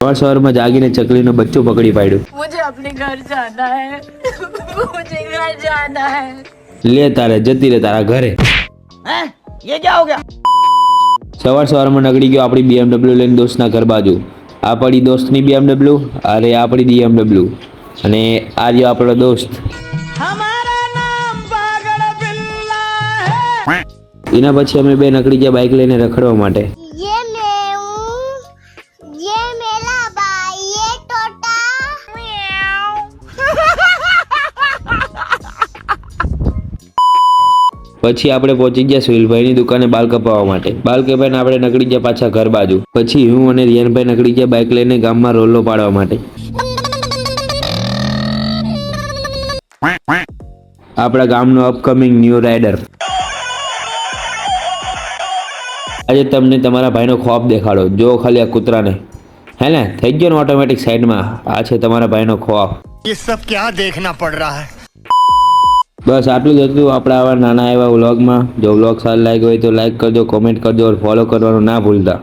સવારમાં જાગીને ચકલીનો બચ્ચો પકડી પાડ્યું. मुझे अपने घर जाना है मुझे घर जाना है. લે તારે જતી રે તારા ઘરે. ये क्या हो गया? સવારમાં નગડી ગયો આપણી BMW લઈને દોસ્તના ઘર બાજુ. આ પડી દોસ્તની BMW, અરે આપણી BMW, અને આ રહ્યો આપણો દોસ્ત. એના પછી અમે બે નકડી ગયા બાઇક લઈને રખડવા માટે. ये मैं हूँ, ये मेरा भाई है टोटा। પછી આપણે પહોંચી ગયા સુહિલભાઈની દુકાને બાલ કપાવવા માટે. બાલ કપાઈને આપણે નકળી ગયા પાછા ઘર બાજુ. પછી હું અને રિયાનભાઈ નકળી ગયા બાઇક લઈને ગામમાં રોલો પાડવા માટે. આપણા ગામનો અપકમિંગ ન્યૂ રાઇડર. આજે તમને તમારા ભાઈનો ખોફ દેખાડો. જો ખાલી આ કૂતરાને, હે ને, થઈ ગયો ને ઓટોમેટિક સાઈડમાં. આ છે તમારા ભાઈનો ખોફ. ये सब क्या देखना पड़ रहा है? બસ આટલું જ હતું આપણા આવા નાના એવા વ્લોગમાં. જો વ્લોગ સારો લાગ્યો હોય તો લાઈક કરજો, કોમેન્ટ કરજો, ફોલો કરવાનું ના ભૂલતા.